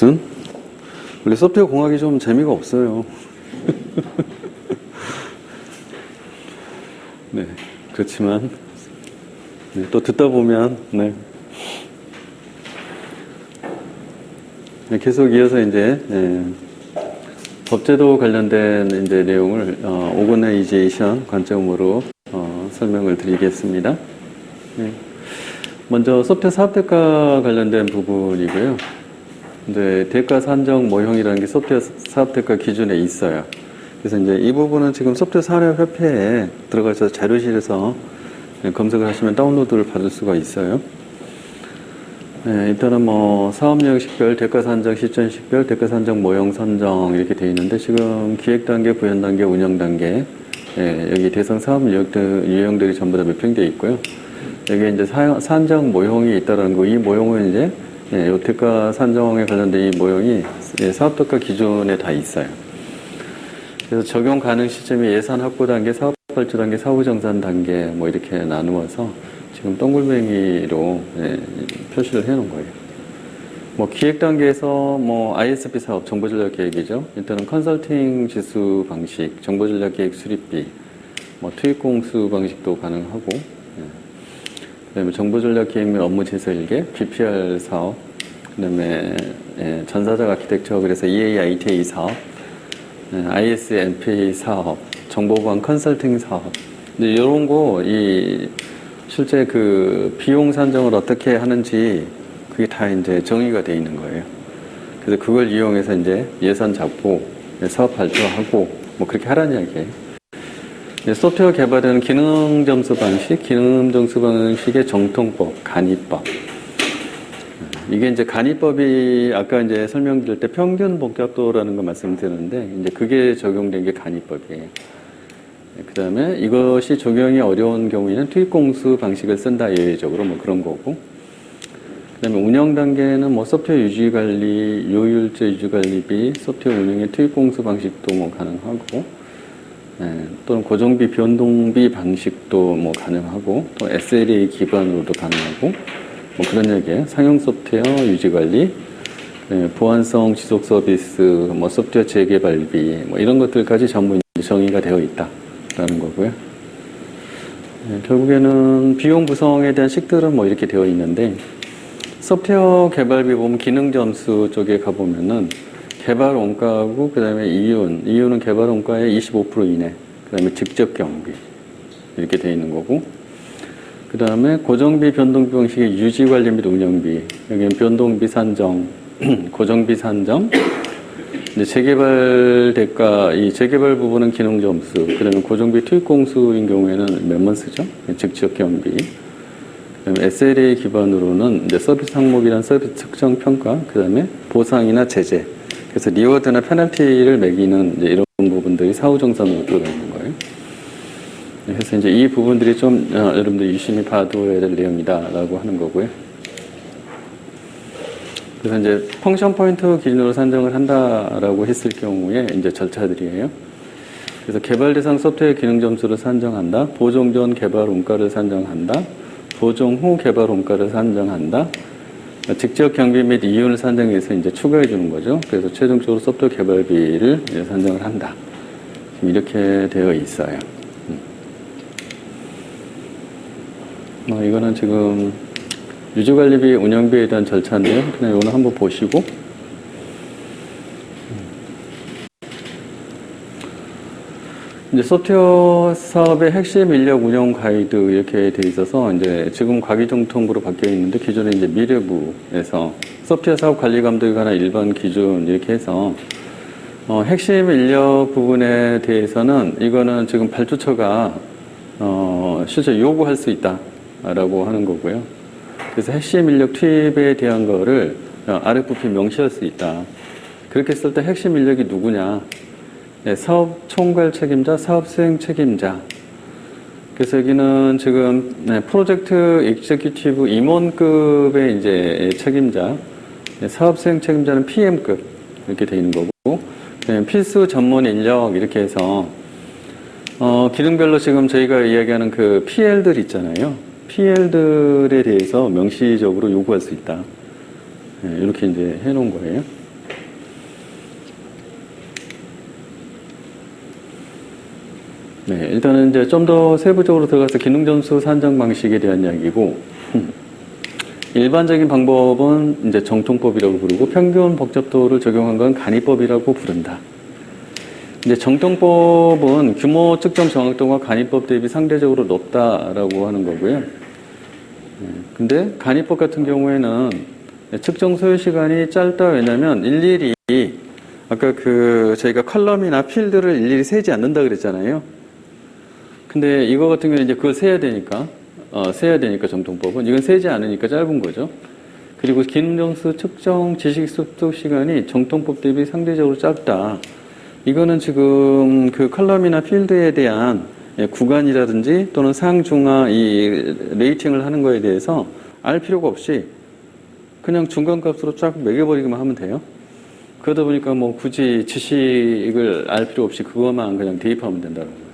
아무튼 원래 소프트웨어 공학이 좀 재미가 없어요. 네, 그렇지만 네, 또 듣다 보면 네. 계속 이어서 이제 법제도 관련된 이제 내용을 오거나이제이션 관점으로 설명을 드리겠습니다. 네. 먼저 소프트웨어 사업대가 관련된 부분이고요. 이제 대가 산정 모형이라는 게 소프트웨어 사업대가 기준에 있어요. 그래서 이제 이 부분은 지금 소프트웨어 산업협회에 들어가서 자료실에서 검색을 하시면 다운로드를 받을 수가 있어요. 네, 일단은 뭐 사업용 식별, 대가 산정, 시점 식별, 대가 산정 모형 선정 이렇게 되어 있는데 지금 기획 단계, 구현 단계, 운영 단계 여기 대상 사업 유형들이 전부 다 매핑되어 있고요. 여기 이제 산정 모형이 있다라는 거, 이 모형은 이제 요 대가 산정에 관련된 이 모형이 사업대가 기준에 다 있어요. 그래서 적용 가능 시점이 예산 확보 단계, 사업 발주 단계, 사후 정산 단계 뭐 이렇게 나누어서 지금 동글뱅이로 표시를 해 놓은 거예요. 뭐 기획 단계에서 뭐 ISP 사업 정보전략 계획이죠. 일단은 컨설팅 지수 방식, 정보전략 계획 수립비, 뭐 투입 공수 방식도 가능하고, 그다음에 정보전략 계획 및 업무 제설계, BPR 사업, 그다음에 전사적 아키텍처 그래서 EA/ITA 사업, IS/NPA 사업, 정보보안 컨설팅 사업. 근데 이런 거 실제 그 비용 산정을 어떻게 하는지 그게 다 이제 정의가 돼 있는 거예요. 그래서 그걸 이용해서 이제 예산 잡고 사업 발주하고 뭐 그렇게 하라는 이야기예요. 소프트웨어 개발에는 기능 점수 방식, 기능 점수 방식의 정통법, 간이법. 이게 이제 간이법이 아까 이제 설명드릴 때 평균 복잡도라는 거 말씀드렸는데 이제 그게 적용된 게 간이법이에요. 그 다음에 이것이 적용이 어려운 경우에는 투입공수 방식을 쓴다, 예외적으로 뭐 그런 거고. 그 다음에 운영 단계는 뭐 소프트웨어 유지관리, 요율제 유지관리비, 소프트웨어 운영의 투입공수 방식도 뭐 가능하고, 또는 고정비 변동비 방식도 뭐 가능하고, 또 SLA 기반으로도 가능하고, 뭐 그런 얘기예요. 상용 소프트웨어 유지관리, 보안성 지속 서비스, 뭐 소프트웨어 재개발비, 뭐 이런 것들까지 전부 정의가 되어 있다. 라는 거고요. 결국에는 비용 구성에 대한 식들은 뭐 이렇게 되어 있는데, 소프트웨어 개발비 보면 기능 점수 쪽에 가보면은 개발 원가하고 그 다음에 이윤은 개발 원가의 25% 이내, 그 다음에 직접 경비 이렇게 되어 있는 거고, 그 다음에 고정비 변동비 방식의 유지관리 및 운영비, 여기는 변동비 산정, 고정비 산정, 이제 재개발 대가, 이 재개발 부분은 기능 점수, 그 다음에 고정비 투입 공수인 경우에는 몇만 쓰죠? 직접 경비. 그 다음에 SLA 기반으로는 이제 서비스 항목이란 서비스 측정 평가, 그 다음에 보상이나 제재. 그래서 리워드나 페널티를 매기는 이제 이런 부분들이 사후 정산으로 들어가 있는 거예요. 그래서 이제 이 부분들이 좀 여러분들 유심히 봐둬야 될 내용이다라고 하는 거고요. 그래서 이제 펑션 포인트 기준으로 산정을 한다라고 했을 경우에 이제 절차들이에요. 그래서 개발 대상 소프트웨어 기능 점수를 산정한다. 보정 전 개발 원가를 산정한다. 보정 후 개발 원가를 산정한다. 직접 경비 및 이윤을 산정해서 이제 추가해 주는 거죠. 그래서 최종적으로 소프트웨어 개발비를 이제 산정을 한다. 지금 이렇게 되어 있어요. 이거는 지금 유지관리비, 운영비에 대한 절차인데요. 그냥 이거는 한번 보시고. 이제 소프트웨어 사업의 핵심 인력 운영 가이드 이렇게 돼 있어서 이제 지금 과기정통부로 바뀌어 있는데 기존에 이제 미래부에서 소프트웨어 사업 관리 감독에 관한 일반 기준 이렇게 해서 핵심 인력 부분에 대해서는 이거는 지금 발주처가 실제 요구할 수 있다라고 하는 거고요. 그래서 핵심 인력 투입에 대한 거를 RFP 명시할 수 있다. 그렇게 했을 때 핵심 인력이 누구냐? 사업 총괄 책임자, 사업 수행 책임자. 그래서 여기는 지금 프로젝트 익제큐티브 임원급의 이제 책임자, 사업 수행 책임자는 PM급 이렇게 되어 있는 거고, 필수 전문 인력 이렇게 해서 기능별로 지금 저희가 이야기하는 그 PL들 있잖아요. PL들에 대해서 명시적으로 요구할 수 있다. 이렇게 이제 해놓은 거예요. 네, 일단은 이제 좀 더 세부적으로 들어가서 기능 점수 산정 방식에 대한 이야기고, 일반적인 방법은 이제 정통법이라고 부르고 평균 복잡도를 적용한 건 간이법이라고 부른다. 이제 정통법은 규모 측정 정확도가 간이법 대비 상대적으로 높다라고 하는 거고요. 근데 간이법 같은 경우에는 측정 소요 시간이 짧다. 왜냐면 일일이 아까 저희가 컬럼이나 필드를 일일이 세지 않는다 그랬잖아요. 근데 이거 같은 경우는 이제 그걸 세야 되니까 정통법은 이건 세지 않으니까 짧은 거죠. 그리고 기능 점수 측정 지식 습득 시간이 정통법 대비 상대적으로 짧다. 이거는 지금 그 컬럼이나 필드에 대한 구간이라든지 또는 상중하 이 레이팅을 하는 거에 대해서 알 필요가 없이 그냥 중간값으로 쫙 매겨버리기만 하면 돼요. 그러다 보니까 뭐 굳이 지식을 알 필요 없이 그것만 그냥 대입하면 된다는 거예요.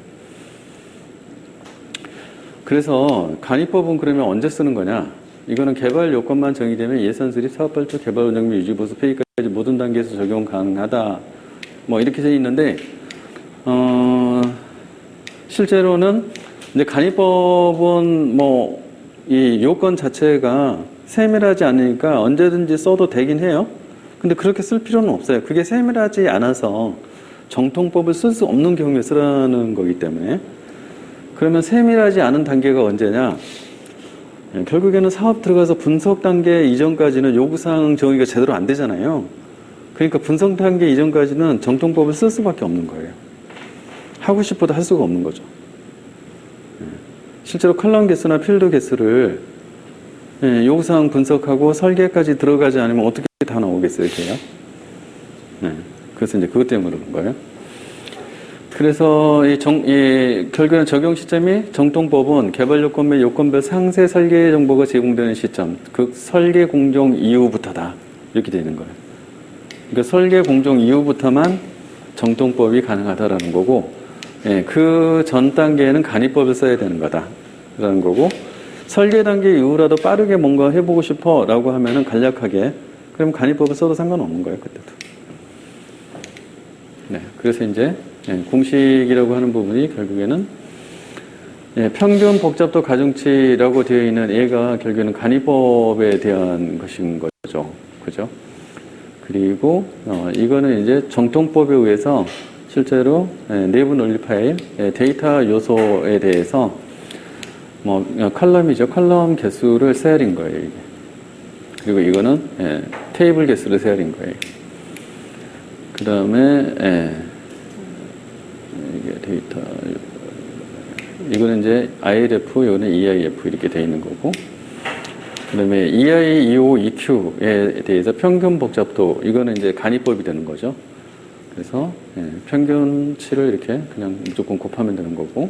그래서 간이법은 그러면 언제 쓰는 거냐? 이거는 개발 요건만 정의되면 예산 수립, 사업 발주, 개발 운영 및 유지 보수 폐기까지 모든 단계에서 적용 가능하다. 뭐 이렇게 되어 있는데 실제로는 이제 간이법은 뭐 이 요건 자체가 세밀하지 않으니까 언제든지 써도 되긴 해요. 근데 그렇게 쓸 필요는 없어요. 그게 세밀하지 않아서 정통법을 쓸 수 없는 경우에 쓰라는 거기 때문에. 그러면 세밀하지 않은 단계가 언제냐? 결국에는 사업 들어가서 분석 단계 이전까지는 요구사항 정의가 제대로 안 되잖아요. 그러니까 분석 단계 이전까지는 정통법을 쓸 수밖에 없는 거예요. 하고 싶어도 할 수가 없는 거죠. 실제로 컬럼 개수나 필드 개수를 요구사항 분석하고 설계까지 들어가지 않으면 어떻게 다 나오겠어요, 걔요? 그래서 이제 그것 때문에 그런 거예요. 그래서 결국에는 적용 시점이 정통법은 개발 요건 및 요건별 상세 설계 정보가 제공되는 시점, 그 설계 공정 이후부터다. 이렇게 되는 거예요. 그러니까 설계 공정 이후부터만 정통법이 가능하다라는 거고, 그 전 단계에는 간이법을 써야 되는 거다라는 거고, 설계 단계 이후라도 빠르게 뭔가 해보고 싶어라고 하면은 간략하게, 그럼 간이법을 써도 상관없는 거예요, 그때도. 네, 그래서 이제 공식이라고 하는 부분이 결국에는 평균 복잡도 가중치라고 되어 있는 얘가 결국에는 간이법에 대한 것인 거죠, 그죠? 그리고 이거는 이제 정통법에 의해서 실제로 내부 논리 파일, 데이터 요소에 대해서 뭐 컬럼이죠. 컬럼 개수를 세어린 거예요, 이게. 그리고 이거는 테이블 개수를 세어린 거예요. 그 다음에 이게 데이터 이거는 이제 ILF, 이거는 EIF 이렇게 되어 있는 거고. 그 다음에 EI, EO, EQ에 대해서 평균 복잡도, 이거는 이제 간이법이 되는 거죠. 그래서 평균치를 이렇게 그냥 무조건 곱하면 되는 거고.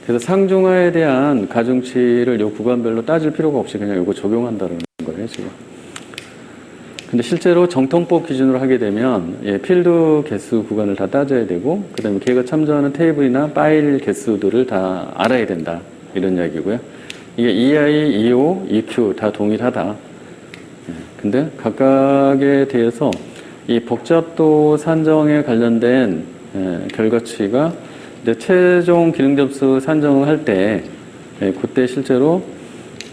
그래서 상중하에 대한 가중치를 요 구간별로 따질 필요가 없이 그냥 이거 적용한다는 거예요, 지금. 근데 실제로 정통법 기준으로 하게 되면 필드 개수 구간을 다 따져야 되고, 그 다음에 걔가 참조하는 테이블이나 파일 개수들을 다 알아야 된다. 이런 이야기고요. 이게 EI, EO, EQ 다 동일하다. 근데 각각에 대해서 이 복잡도 산정에 관련된 결과치가 이제 최종 기능 점수 산정을 할 때 그때 실제로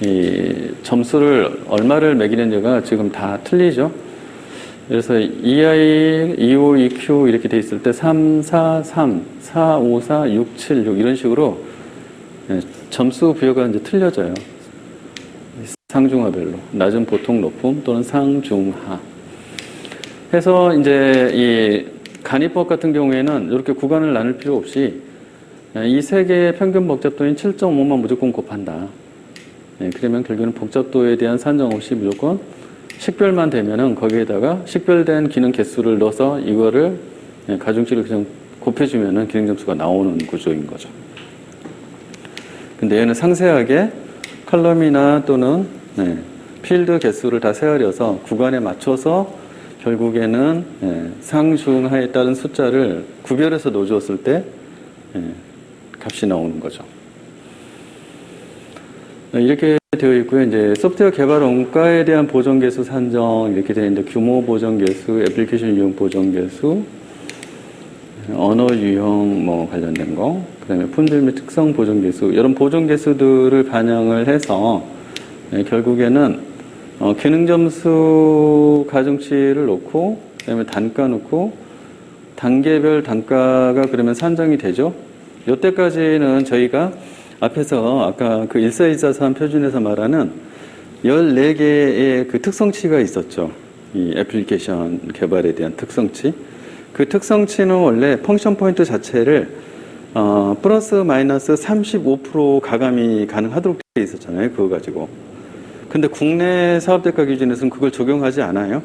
이 점수를 얼마를 매기는지가 지금 다 틀리죠. 그래서 EI, EO, EQ 이렇게 돼 있을 때 3, 4, 3, 4, 5, 4, 6, 7, 6 이런 식으로 점수 부여가 이제 틀려져요. 상중하별로. 낮은, 보통, 높음 또는 상중하. 해서 이제 이 간이법 같은 경우에는 이렇게 구간을 나눌 필요 없이 이 세 개의 평균 복잡도인 7.5만 무조건 곱한다. 그러면 결국에는 복잡도에 대한 산정 없이 무조건 식별만 되면은 거기에다가 식별된 기능 개수를 넣어서 이거를 가중치를 그냥 곱해주면은 기능 점수가 나오는 구조인 거죠. 근데 얘는 상세하게 컬럼이나 또는 필드 개수를 다 세어려서 구간에 맞춰서 결국에는 상중하에 따른 숫자를 구별해서 넣어주었을 때 값이 나오는 거죠. 이렇게 되어 있고요. 이제 소프트웨어 개발 원가에 대한 보정 개수 산정 이렇게 되어 있는데 규모 보정 개수, 애플리케이션 이용 보정 개수, 언어 유형 뭐 관련된 거, 그다음에 품질 및 특성 보존 계수, 이런 보존 계수들을 반영을 해서 결국에는 기능 점수 가중치를 놓고, 그다음에 단가 놓고, 단계별 단가가 그러면 산정이 되죠. 이때까지는 저희가 앞에서 아까 그 14.143 표준에서 말하는 14개의 그 특성치가 있었죠. 이 애플리케이션 개발에 대한 특성치. 그 특성치는 원래 펑션 포인트 자체를 플러스 마이너스 35% 가감이 가능하도록 되어 있었잖아요. 그거 가지고. 근데 국내 사업대가 기준에서는 그걸 적용하지 않아요.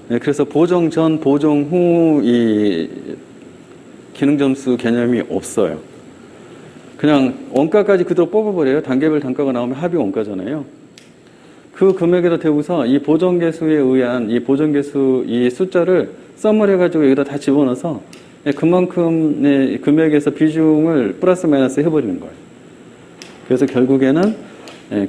네, 그래서 보정 전, 보정 후 이 기능 점수 개념이 없어요. 그냥 원가까지 그대로 뽑아버려요. 단계별 단가가 나오면 합이 원가잖아요. 그 금액에다 대고서 이 보정 계수에 의한 이 보정 계수 이 숫자를 썸을 해가지고 여기다 다 집어넣어서 그만큼의 금액에서 비중을 플러스 마이너스 해버리는 거예요. 그래서 결국에는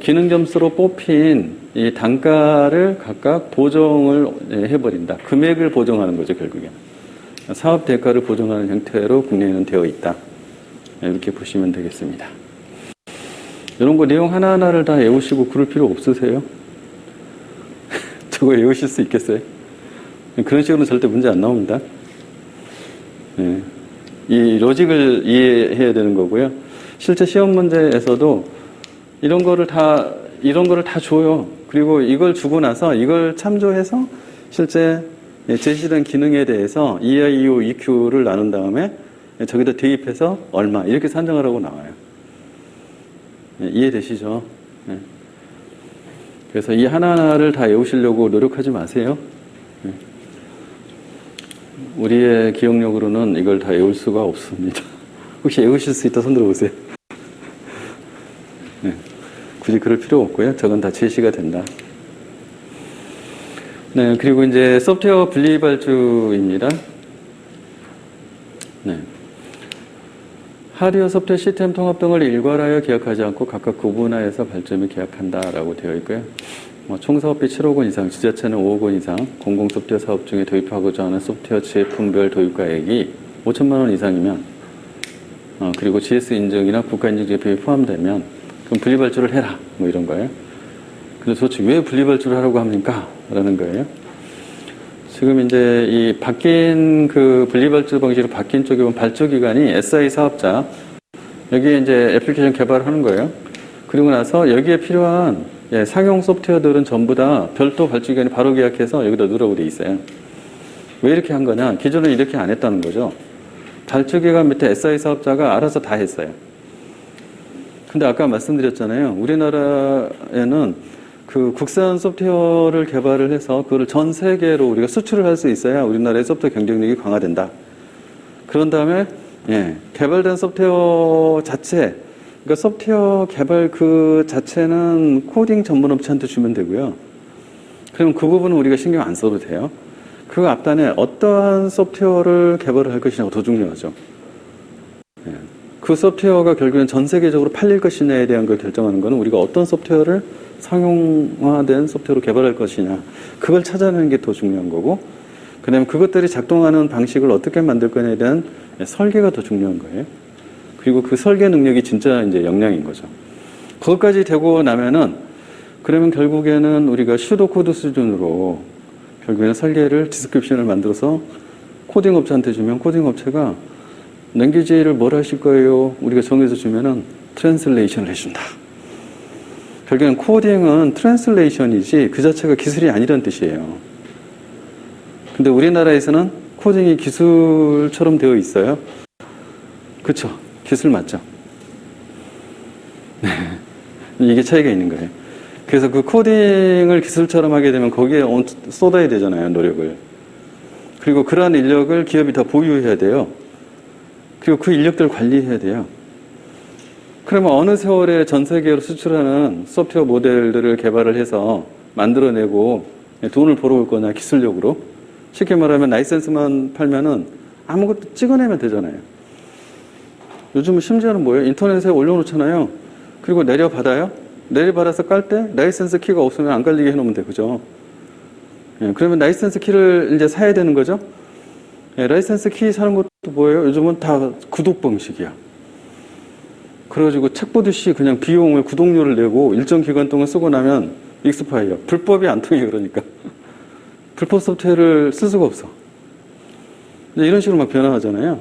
기능 점수로 뽑힌 이 단가를 각각 보정을 해버린다. 금액을 보정하는 거죠, 결국에는. 사업 대가를 보정하는 형태로 국내에는 되어 있다. 이렇게 보시면 되겠습니다. 이런 거 내용 하나하나를 다 외우시고 그럴 필요 없으세요? 저거 외우실 수 있겠어요? 그런 식으로는 절대 문제 안 나옵니다. 네. 이 로직을 이해해야 되는 거고요. 실제 시험 문제에서도 이런 거를 다 줘요. 그리고 이걸 주고 나서 이걸 참조해서 실제 제시된 기능에 대해서 EIO, EQ를 나눈 다음에 저기다 대입해서 얼마 이렇게 산정하라고 나와요. 네, 이해되시죠? 네. 그래서 이 하나하나를 다 외우시려고 노력하지 마세요. 네. 우리의 기억력으로는 이걸 다 외울 수가 없습니다. 혹시 외우실 수 있다 손 들어보세요. 네. 굳이 그럴 필요 없고요. 저건 다 제시가 된다. 네, 그리고 이제 소프트웨어 분리발주입니다. 네. 하드웨어 소프트웨어 시스템 통합 등을 일괄하여 계약하지 않고 각각 구분하여서 발주 및 계약한다라고 되어 있고요. 총사업비 7억 원 이상, 지자체는 5억 원 이상, 공공 소프트웨어 사업 중에 도입하고자 하는 소프트웨어 제품별 도입가액이 5천만 원 이상이면, 그리고 GS 인증이나 국가 인증 제품이 포함되면, 그럼 분리발주를 해라. 뭐 이런 거예요. 근데 도대체 왜 분리발주를 하라고 합니까? 라는 거예요. 지금 이제 이 바뀐 그 분리발주 방식으로 바뀐 쪽에 보면 발주기관이 SI 사업자, 여기에 이제 애플리케이션 개발을 하는 거예요. 그리고 나서 여기에 필요한 상용 소프트웨어들은 전부 다 별도 발주기관이 바로 계약해서 여기다 넣으라고 돼 있어요. 왜 이렇게 한 거냐? 기존은 이렇게 안 했다는 거죠. 발주기관 밑에 SI 사업자가 알아서 다 했어요. 근데 아까 말씀드렸잖아요. 우리나라에는 그 국산 소프트웨어를 개발을 해서 그거를 전 세계로 우리가 수출을 할 수 있어야 우리나라의 소프트웨어 경쟁력이 강화된다. 그런 다음에 개발된 소프트웨어 자체, 그러니까 소프트웨어 개발 그 자체는 코딩 전문 업체한테 주면 되고요. 그럼 그 부분은 우리가 신경 안 써도 돼요. 그 앞단에 어떠한 소프트웨어를 개발을 할 것이냐가 더 중요하죠. 그 소프트웨어가 결국엔 전 세계적으로 팔릴 것이냐에 대한 걸 결정하는 것은 우리가 어떤 소프트웨어를 상용화된 소프트웨어로 개발할 것이냐, 그걸 찾아내는 게 더 중요한 거고, 그 다음에 그것들이 작동하는 방식을 어떻게 만들 거냐에 대한 설계가 더 중요한 거예요. 그리고 그 설계 능력이 진짜 이제 역량인 거죠. 그것까지 되고 나면은, 그러면 결국에는 우리가 슈도 코드 수준으로 결국에는 설계를, 디스크립션을 만들어서 코딩 업체한테 주면 코딩 업체가 랭귀지를 뭘 하실 거예요? 우리가 정해서 주면은 트랜슬레이션을 해준다. 결국엔 코딩은 트랜슬레이션이지 그 자체가 기술이 아니란 뜻이에요. 근데 우리나라에서는 코딩이 기술처럼 되어 있어요. 그쵸? 기술 맞죠? 네. 이게 차이가 있는 거예요. 그래서 그 코딩을 기술처럼 하게 되면 거기에 쏟아야 되잖아요, 노력을. 그리고 그러한 인력을 기업이 다 보유해야 돼요. 그리고 그 인력들을 관리해야 돼요. 그러면 어느 세월에 전 세계로 수출하는 소프트웨어 모델들을 개발을 해서 만들어내고 돈을 벌어올 거냐, 기술력으로. 쉽게 말하면 라이센스만 팔면은 아무것도 찍어내면 되잖아요. 요즘은 심지어는 뭐예요? 인터넷에 올려놓잖아요. 그리고 내려받아요. 내려받아서 깔 때 라이센스 키가 없으면 안 깔리게 해놓으면 돼. 그죠? 그러면 라이센스 키를 이제 사야 되는 거죠? 라이센스 키 사는 것도 또 뭐예요? 요즘은 다 구독 방식이야. 그래가지고 책 보듯이 그냥 비용을 구독료를 내고 일정 기간 동안 쓰고 나면 익스파이어. 불법이 안 통해 그러니까. 불법 소프트웨어를 쓸 수가 없어. 이런 식으로 막 변화하잖아요.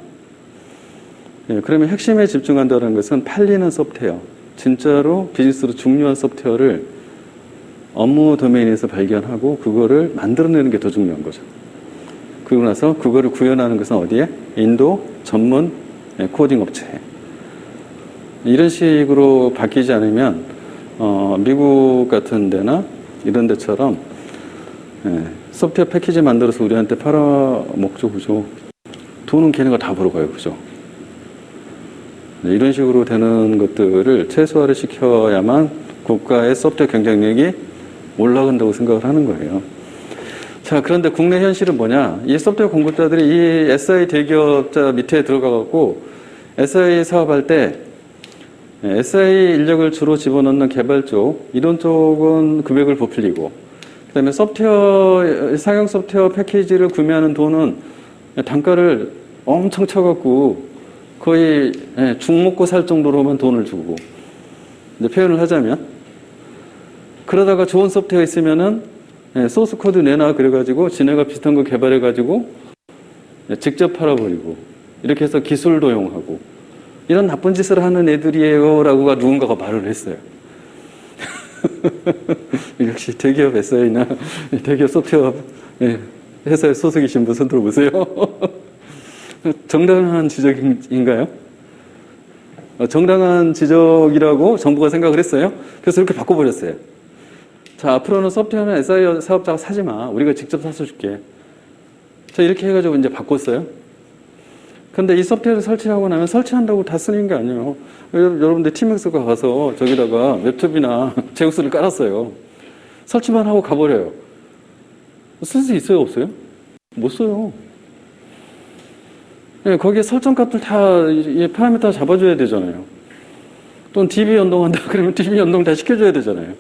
예, 그러면 핵심에 집중한다는 것은 팔리는 소프트웨어. 진짜로 비즈니스로 중요한 소프트웨어를 업무 도메인에서 발견하고 그거를 만들어내는 게 더 중요한 거죠. 그러고 나서 그거를 구현하는 것은 어디에? 인도 전문 코딩 업체에. 이런 식으로 바뀌지 않으면 미국 같은 데나 이런 데처럼 소프트웨어 패키지 만들어서 우리한테 팔아먹죠. 그죠? 돈은 걔네가 다 벌어가요. 그죠? 이런 식으로 되는 것들을 최소화를 시켜야만 국가의 소프트웨어 경쟁력이 올라간다고 생각을 하는 거예요. 자, 그런데 국내 현실은 뭐냐? 이 소프트웨어 공급자들이 이 SI 대기업자 밑에 들어가갖고 SI 사업할 때 SI 인력을 주로 집어넣는 개발 쪽, 이런 쪽은 금액을 부풀리고, 그 다음에 소프트웨어, 상용 소프트웨어 패키지를 구매하는 돈은 단가를 엄청 쳐갖고 거의 죽 먹고 살 정도로만 돈을 주고, 이제 표현을 하자면, 그러다가 좋은 소프트웨어 있으면은 소스 코드 내놔 그래가지고 지네가 비슷한 거 개발해가지고 직접 팔아버리고, 이렇게 해서 기술 도용하고, 이런 나쁜 짓을 하는 애들이에요 라고 누군가가 말을 했어요. 역시 대기업 SI나 대기업 소프트웨어 회사에 소속이신 분 손 들어보세요. 정당한 지적인가요? 정당한 지적이라고 정부가 생각을 했어요. 그래서 이렇게 바꿔버렸어요. 자, 앞으로는 소프트웨어는 SI 사업자가 사지 마. 우리가 직접 사서 줄게. 자, 이렇게 해가지고 이제 바꿨어요. 근데 이 소프트웨어를 설치하고 나면 설치한다고 다 쓰는 게 아니에요. 여러분들 팀엑스가 가서 저기다가 웹톱이나 제우스를 깔았어요. 설치만 하고 가버려요. 쓸 수 있어요, 없어요? 못 써요. 네, 거기에 설정값들 다 파라미터 잡아줘야 되잖아요. 또는 DB 연동한다 그러면 DB 연동 다 시켜줘야 되잖아요.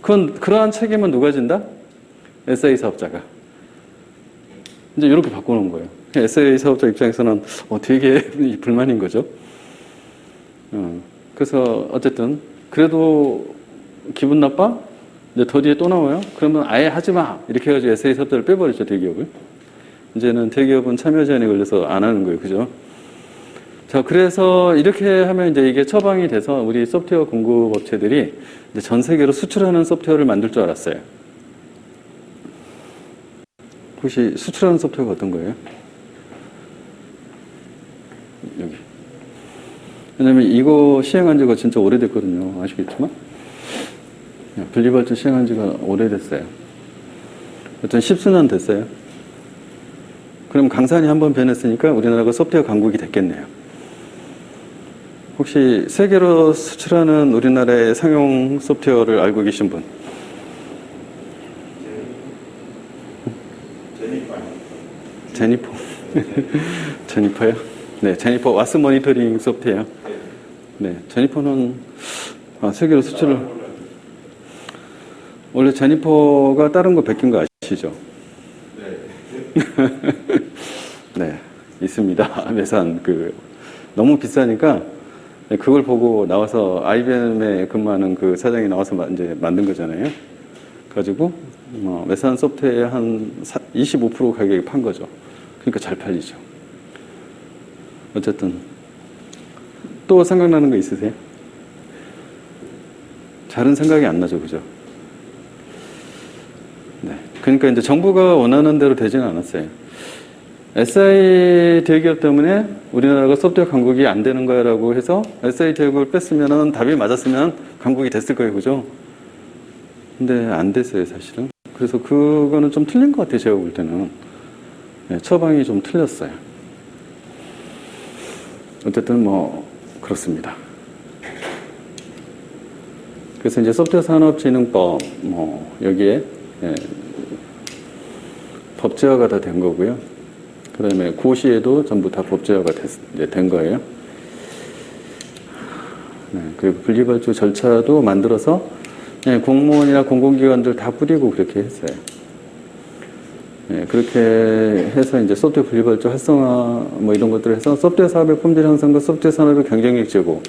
그러한 책임은 누가 진다? SI 사업자가. 이제 이렇게 바꾸는 거예요. SI 사업자 입장에서는 되게 불만인 거죠. 그래서 어쨌든 그래도 기분 나빠? 이제 더 뒤에 또 나와요. 그러면 아예 하지 마. 이렇게 해가지고 SI 사업자를 빼버리죠, 대기업을. 이제는 대기업은 참여 제한에 걸려서 안 하는 거예요, 그죠? 자, 그래서 이렇게 하면 이제 이게 처방이 돼서 우리 소프트웨어 공급 업체들이 이제 전 세계로 수출하는 소프트웨어를 만들 줄 알았어요. 혹시 수출하는 소프트웨어가 어떤 거예요? 여기. 왜냐면 이거 시행한 지가 진짜 오래됐거든요. 아시겠지만. 분리발전 시행한 지가 오래됐어요. 어떤 10수년 됐어요. 그럼 강산이 한번 변했으니까 우리나라가 소프트웨어 강국이 됐겠네요. 혹시 세계로 수출하는 우리나라의 상용 소프트웨어를 알고 계신 분? 제니퍼. 제니퍼요? 네, 제니퍼 와스 모니터링 소프트웨어. 네, 제니퍼는 세계로 수출을. 원래 제니퍼가 다른 거 베낀 거 아시죠? 네, 있습니다. 매산 너무 비싸니까 그걸 보고 나와서 IBM에 근무하는 그 사장이 나와서 이제 만든 거잖아요. 가지고 매산 소프트웨어에 한 25% 가격에 판 거죠. 그러니까 잘 팔리죠. 어쨌든 또 생각나는 거 있으세요? 잘은 생각이 안 나죠, 그죠? 네. 그러니까 이제 정부가 원하는 대로 되지는 않았어요. SI 대기업 때문에 우리나라가 소프트웨어 강국이 안 되는 거야라고 해서 SI 대기업을 뺐으면은 답이 맞았으면 강국이 됐을 거예요, 그죠? 근데 안 됐어요, 사실은. 그래서 그거는 좀 틀린 것 같아요, 제가 볼 때는. 네, 처방이 좀 틀렸어요. 어쨌든 그렇습니다. 그래서 이제 소프트웨어 산업진흥법 여기에 법제화가 다 된 거고요. 그 다음에 고시에도 전부 다 법제화가 된 거예요. 네, 그리고 분리발주 절차도 만들어서 공무원이나 공공기관들 다 뿌리고 그렇게 했어요. 예, 그렇게 해서 이제 소프트웨어 분리발주 활성화 뭐 이런 것들을 해서 소프트웨어 사업의 품질 향상과 소프트웨어 산업의 경쟁력 제고.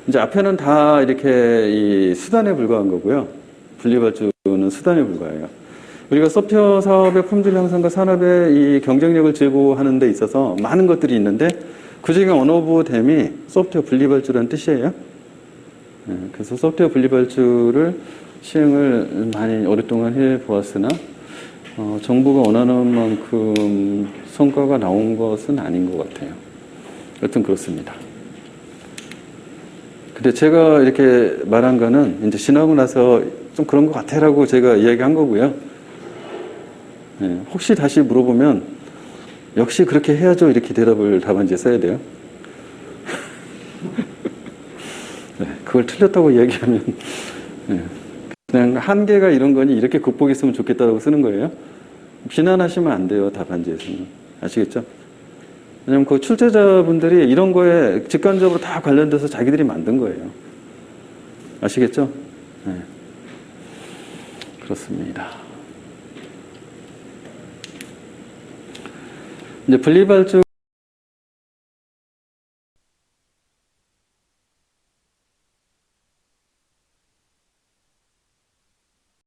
이제 앞에는 다 이렇게 이 수단에 불과한 거고요. 분리발주는 수단에 불과해요. 우리가 소프트웨어 사업의 품질 향상과 산업의 이 경쟁력을 제고하는 데 있어서 많은 것들이 있는데 그중에 one of them이 소프트웨어 분리발주라는 뜻이에요. 예, 그래서 소프트웨어 분리발주를 시행을 많이 오랫동안 해 보았으나 정부가 원하는 만큼 성과가 나온 것은 아닌 것 같아요. 여튼 그렇습니다. 근데 제가 이렇게 말한 거는 이제 지나고 나서 좀 그런 것 같아라고 제가 이야기한 거고요. 네, 혹시 다시 물어보면 역시 그렇게 해야죠 이렇게 대답을 답안지에 써야 돼요. 네, 그걸 틀렸다고 이야기하면 네, 그냥 한계가 이런 거니 이렇게 극복했으면 좋겠다고 쓰는 거예요. 비난하시면 안 돼요 답안지에서는. 아시겠죠? 왜냐면 그 출제자분들이 이런 거에 직관적으로 다 관련돼서 자기들이 만든 거예요. 아시겠죠? 네. 그렇습니다. 이제 분리발주